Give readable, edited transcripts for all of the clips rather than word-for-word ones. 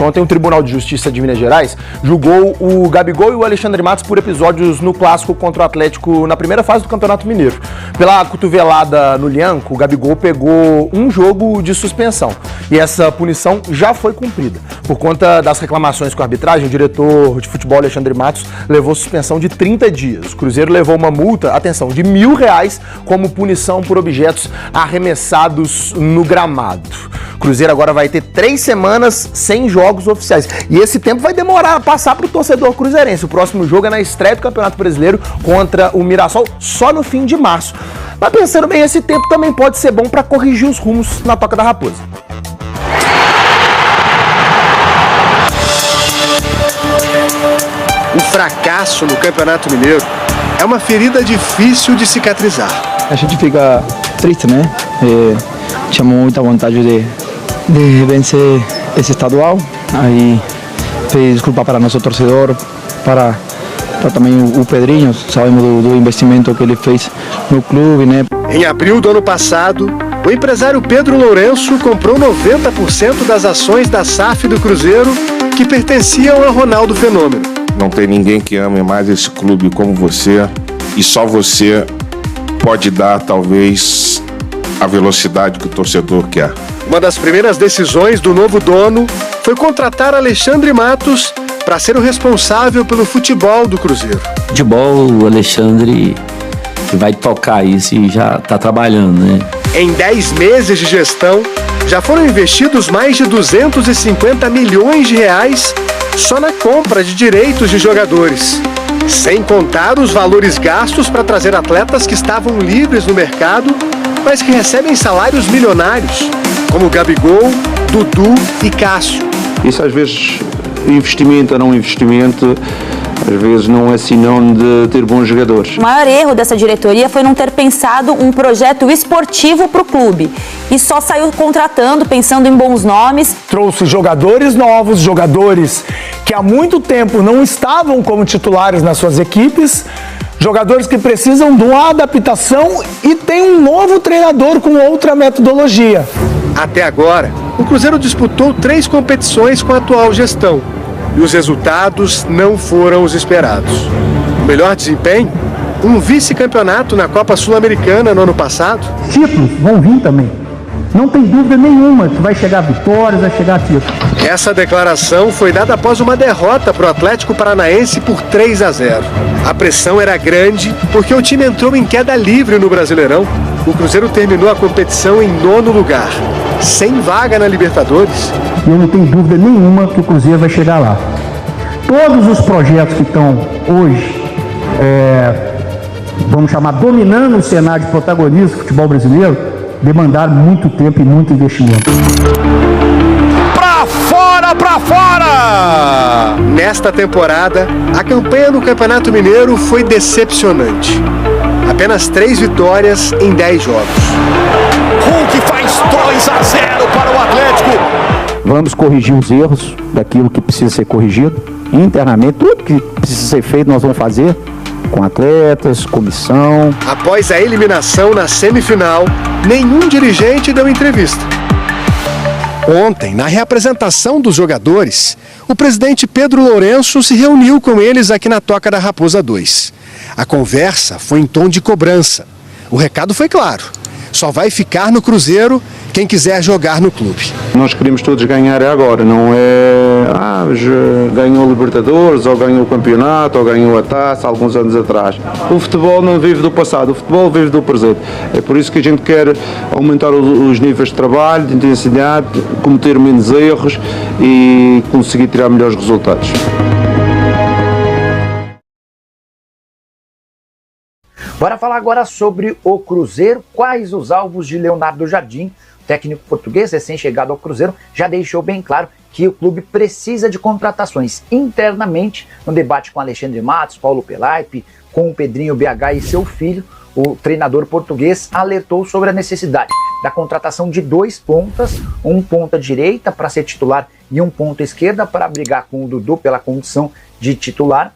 seguinte, ontem o Tribunal de Justiça de Minas Gerais julgou o Gabigol e o Alexandre Matos por episódios no clássico contra o Atlético na primeira fase do Campeonato Mineiro. Pela cotovelada no Lianco, o Gabigol pegou um jogo de suspensão e essa punição já foi cumprida. Por conta das reclamações com a arbitragem, o diretor de futebol Alexandre Matos levou suspensão de 30 dias. O Cruzeiro levou uma multa, atenção, de R$1.000 como punição por objetos arremessados no gramado. O Cruzeiro agora vai ter 3 semanas sem jogos oficiais. E esse tempo vai demorar a passar para o torcedor cruzeirense. O próximo jogo é na estreia do Campeonato Brasileiro contra o Mirassol, só no fim de março. Mas pensando bem, esse tempo também pode ser bom para corrigir os rumos na Toca da Raposa. O fracasso no Campeonato Mineiro é uma ferida difícil de cicatrizar. A gente fica triste, né? Tinha muita vontade de vencer esse estadual. Aí pedir desculpa para nosso torcedor, para também o Pedrinho. Sabemos do investimento que ele fez no clube, né? Em abril do ano passado, o empresário Pedro Lourenço comprou 90% das ações da SAF do Cruzeiro que pertenciam a Ronaldo Fenômeno. Não tem ninguém que ame mais esse clube como você, e só você pode dar, talvez, a velocidade que o torcedor quer. Uma das primeiras decisões do novo dono foi contratar Alexandre Matos para ser o responsável pelo futebol do Cruzeiro. Futebol, o Alexandre que vai tocar isso e já está trabalhando, né? Em 10 meses de gestão, já foram investidos mais de R$250 milhões só na compra de direitos de jogadores, sem contar os valores gastos para trazer atletas que estavam livres no mercado, mas que recebem salários milionários, como Gabigol, Dudu e Cássio. Isso às vezes, investimento ou não investimento, às vezes não é sinônimo de ter bons jogadores. O maior erro dessa diretoria foi não ter pensado um projeto esportivo para o clube e só saiu contratando, pensando em bons nomes. Trouxe jogadores novos, jogadores que há muito tempo não estavam como titulares nas suas equipes, jogadores que precisam de uma adaptação e tem um novo treinador com outra metodologia. Até agora, o Cruzeiro disputou 3 competições com a atual gestão. E os resultados não foram os esperados. O melhor desempenho? Um vice-campeonato na Copa Sul-Americana no ano passado. Títulos vão vir também. Não tem dúvida nenhuma que vai chegar vitórias, vai chegar títulos. Essa declaração foi dada após uma derrota para o Atlético Paranaense por 3-0. A pressão era grande porque o time entrou em queda livre no Brasileirão. O Cruzeiro terminou a competição em 9º lugar, sem vaga na Libertadores. Eu não tenho dúvida nenhuma que o Cruzeiro vai chegar lá. Todos os projetos que estão hoje, vamos chamar, dominando o cenário de protagonismo do futebol brasileiro, demandaram muito tempo e muito investimento. Pra fora, pra fora! Nesta temporada, a campanha no Campeonato Mineiro foi decepcionante. Apenas 3 vitórias em 10 jogos. Hulk faz 2-0 para o Atlético. Vamos corrigir os erros daquilo que precisa ser corrigido internamente. Tudo que precisa ser feito nós vamos fazer com atletas, comissão. Após a eliminação na semifinal, nenhum dirigente deu entrevista. Ontem, na reapresentação dos jogadores, o presidente Pedro Lourenço se reuniu com eles aqui na Toca da Raposa 2. A conversa foi em tom de cobrança. O recado foi claro: só vai ficar no Cruzeiro quem quiser jogar no clube. Nós queremos todos ganhar agora, não é ganhou o Libertadores, ou ganhou o campeonato, ou ganhou a taça alguns anos atrás. O futebol não vive do passado, o futebol vive do presente. É por isso que a gente quer aumentar os níveis de trabalho, de intensidade, cometer menos erros e conseguir tirar melhores resultados. Bora falar agora sobre o Cruzeiro. Quais os alvos de Leonardo Jardim? O técnico português, recém-chegado ao Cruzeiro, já deixou bem claro que o clube precisa de contratações internamente. No debate com Alexandre Matos, Paulo Pelaipe, com o Pedrinho BH e seu filho, o treinador português alertou sobre a necessidade da contratação de 2 pontas, um ponta direita para ser titular e um ponta esquerda para brigar com o Dudu pela condição de titular,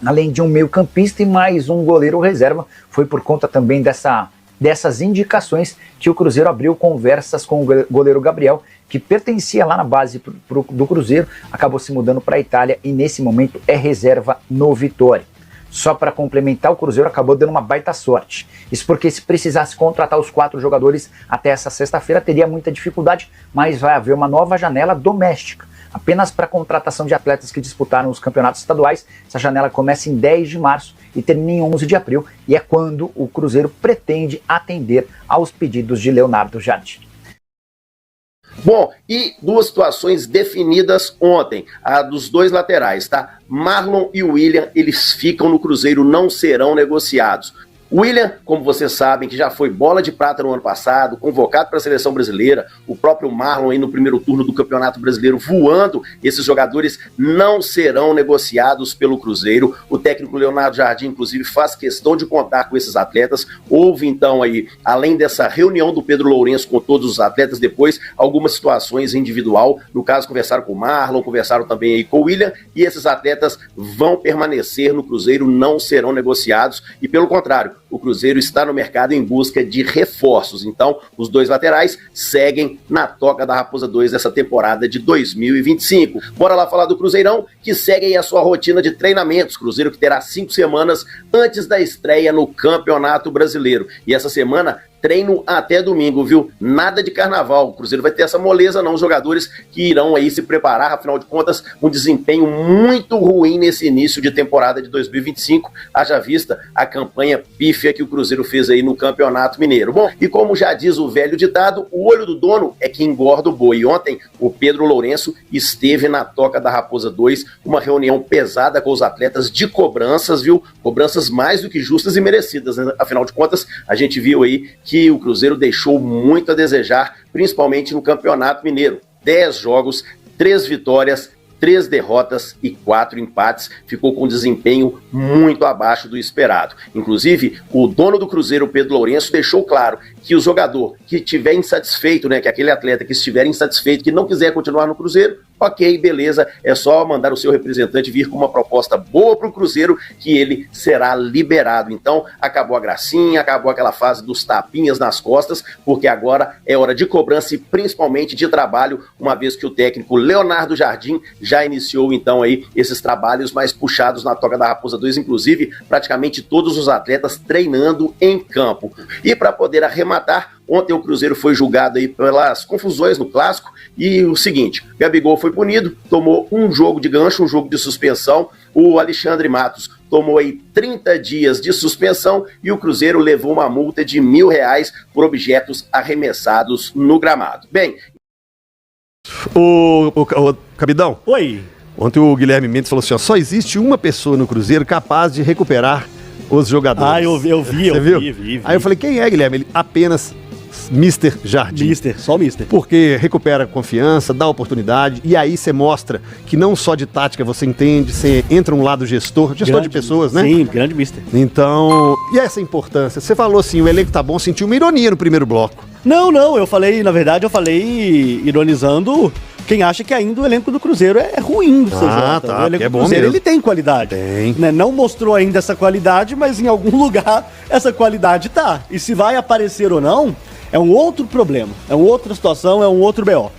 além de um meio-campista e mais um goleiro reserva. Foi por conta também dessa dessas indicações que o Cruzeiro abriu conversas com o goleiro Gabriel, que pertencia lá na base do Cruzeiro, acabou se mudando para a Itália e nesse momento é reserva no Vitória. Só para complementar, o Cruzeiro acabou dando uma baita sorte. Isso porque se precisasse contratar os 4 jogadores até essa sexta-feira, teria muita dificuldade, mas vai haver uma nova janela doméstica. Apenas para a contratação de atletas que disputaram os campeonatos estaduais. Essa janela começa em 10 de março e termina em 11 de abril, e é quando o Cruzeiro pretende atender aos pedidos de Leonardo Jardim. Bom, e 2 situações definidas ontem, a dos 2 laterais, tá? Marlon e William, eles ficam no Cruzeiro, não serão negociados. William, como vocês sabem, que já foi bola de prata no ano passado, convocado para a seleção brasileira, o próprio Marlon aí no primeiro turno do Campeonato Brasileiro voando, esses jogadores não serão negociados pelo Cruzeiro. O técnico Leonardo Jardim, inclusive, faz questão de contar com esses atletas. Houve então aí, além dessa reunião do Pedro Lourenço com todos os atletas, depois algumas situações individual, no caso conversaram com o Marlon, conversaram também aí com o William, e esses atletas vão permanecer no Cruzeiro, não serão negociados, e pelo contrário, o Cruzeiro está no mercado em busca de reforços. Então, os 2 laterais seguem na toca da Raposa 2 dessa temporada de 2025. Bora lá falar do Cruzeirão, que segue aí a sua rotina de treinamentos. Cruzeiro que terá 5 semanas antes da estreia no Campeonato Brasileiro. E essa semana, treino até domingo, viu? Nada de carnaval. O Cruzeiro vai ter essa moleza, não. Os jogadores que irão aí se preparar, afinal de contas, um desempenho muito ruim nesse início de temporada de 2025. Haja vista a campanha pífia que o Cruzeiro fez aí no Campeonato Mineiro. Bom, e como já diz o velho ditado, o olho do dono é que engorda o boi. E ontem, o Pedro Lourenço esteve na toca da Raposa 2, uma reunião pesada com os atletas de cobranças, viu? Cobranças mais do que justas e merecidas, né? Afinal de contas, a gente viu aí que o Cruzeiro deixou muito a desejar, principalmente no Campeonato Mineiro. 10 jogos, 3 vitórias, 3 derrotas e 4 empates, ficou com um desempenho muito abaixo do esperado. Inclusive, o dono do Cruzeiro, Pedro Lourenço, deixou claro que o jogador que estiver insatisfeito, né, que aquele atleta que estiver insatisfeito, que não quiser continuar no Cruzeiro, ok, beleza, é só mandar o seu representante vir com uma proposta boa para o Cruzeiro que ele será liberado. Então, acabou a gracinha, acabou aquela fase dos tapinhas nas costas, porque agora é hora de cobrança e principalmente de trabalho, uma vez que o técnico Leonardo Jardim já iniciou então aí esses trabalhos mais puxados na toca da Raposa 2, inclusive praticamente todos os atletas treinando em campo. E para poder arrematar, ontem o Cruzeiro foi julgado aí pelas confusões no Clássico, e o seguinte, Gabigol foi punido, tomou um jogo de gancho, um jogo de suspensão, o Alexandre Matos tomou aí 30 dias de suspensão e o Cruzeiro levou uma multa de R$1.000 por objetos arremessados no gramado. Bem... Ô Cabidão. Oi. Ontem o Guilherme Mendes falou assim, ó, só existe uma pessoa no Cruzeiro capaz de recuperar os jogadores. Ah, eu vi. Aí eu falei, quem é, Guilherme? Ele, apenas Mr. Jardim. Só o Mister. Porque recupera confiança, dá oportunidade, e aí você mostra que não só de tática você entende, você entra um lado gestor de pessoas, né? Sim, grande Mister. Então, e essa importância? Você falou assim, o elenco tá bom, sentiu uma ironia no primeiro bloco. Não, eu falei ironizando quem acha que ainda o elenco do Cruzeiro é ruim do CJ. Tá, o elenco é do bom Cruzeiro, mesmo. ele tem qualidade. Tem. Né? Não mostrou ainda essa qualidade, mas em algum lugar essa qualidade tá. E se vai aparecer ou não, é um outro problema, é uma outra situação, é um outro BO.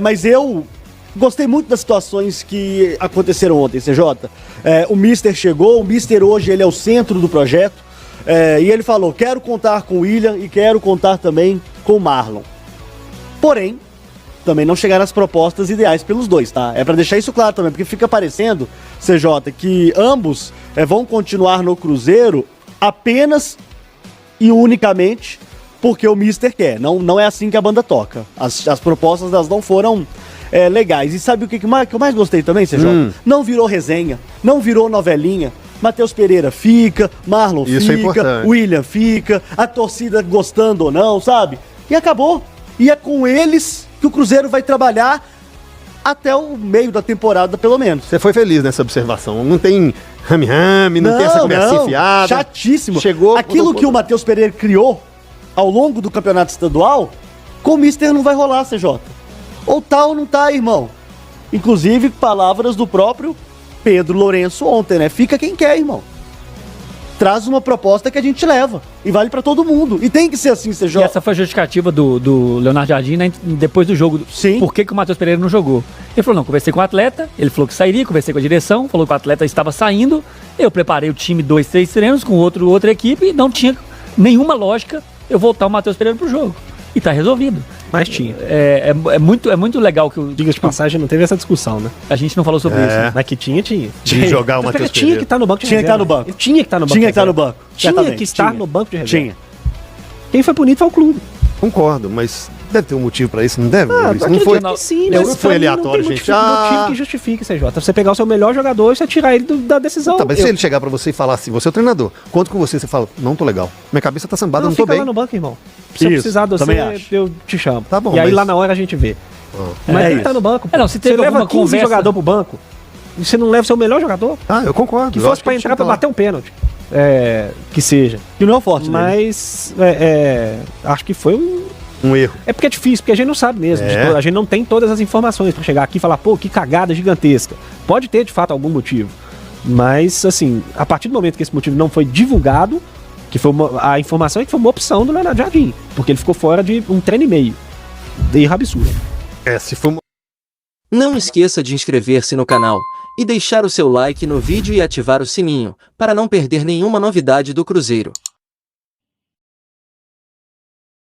Mas eu gostei muito das situações que aconteceram ontem, CJ. O Mister chegou, o Mister hoje ele é o centro do projeto, e ele falou, quero contar com o William e quero contar também com o Marlon. Porém, também não chegaram as propostas ideais pelos dois, tá? É pra deixar isso claro também, porque fica parecendo, CJ, que ambos vão continuar no Cruzeiro apenas e unicamente porque o Mister quer. Não é assim que a banda toca. As propostas elas não foram legais. E sabe o que eu mais gostei também, CJ? Não virou resenha, não virou novelinha. Matheus Pereira fica, Marlon isso fica, William fica, a torcida gostando ou não, sabe? E acabou. E é com eles que o Cruzeiro vai trabalhar até o meio da temporada, pelo menos. Você foi feliz nessa observação. Não tem rame-rame, não tem essa conversinha fiada. Chatíssimo. Chegou. Aquilo que o Matheus Pereira criou ao longo do campeonato estadual, com o Mister não vai rolar, CJ. Ou tá ou não tá, irmão. Inclusive, palavras do próprio Pedro Lourenço ontem, né? Fica quem quer, irmão. traz uma proposta que a gente leva. E vale pra todo mundo. E tem que ser assim, você E joga. essa foi a justificativa do Leonardo Jardim, né, depois do jogo. Sim. Por que o Matheus Pereira não jogou? Ele falou, não, conversei com o atleta, ele falou que sairia, conversei com a direção, falou que o atleta estava saindo, eu preparei o time 2, 3 treinos com outra equipe e não tinha nenhuma lógica eu voltar o Matheus Pereira pro jogo. E tá resolvido. Mas tinha. É muito legal que o... Diga de passagem, não teve essa discussão, né? A gente não falou sobre isso. Né? Mas que tinha. De jogar o Matheus Tinha Pereira. que estar no banco de Tinha que reserva. estar no banco. Ele tinha que estar no banco. Tinha de que estar no reserva. banco. Tinha Certamente, que estar tinha. no banco de reserva. Tinha. Quem foi punido foi o clube. Concordo, mas deve ter um motivo pra isso, não deve? Isso não acredito foi, que sim, não mas foi pra mim aleatório, não tem gente. motivo que justifique, CJ. Você pegar o seu melhor jogador e você tirar ele da decisão. Tá, mas se ele chegar pra você e falar assim, você é o treinador, conto com você fala, não tô legal. Minha cabeça tá sambada, não tô fica bem. lá no banco, irmão. Se eu Isso, precisar de também você, acho. eu te chamo. Tá bom, E aí mas- lá na hora a gente vê. Mas ele tá no banco. É, não, se teve você leva alguma 15 conversa- jogador pro banco e você não leva o seu melhor jogador? Ah, eu concordo. Que eu fosse acho pra ele entrar tinha pra que tá lá. bater um pênalti. Que seja. Que não é o forte, né? Mas acho que foi um erro. É porque é difícil, porque a gente não sabe mesmo. É. A gente não tem todas as informações pra chegar aqui e falar, pô, que cagada gigantesca. Pode ter, de fato, algum motivo. Mas, assim, a partir do momento que esse motivo não foi divulgado, que foi a informação é que foi uma opção do Leonardo Jardim. Porque ele ficou fora de um treino e meio. De erro absurdo. Se for... Não esqueça de inscrever-se no canal e deixar o seu like no vídeo e ativar o sininho, para não perder nenhuma novidade do Cruzeiro.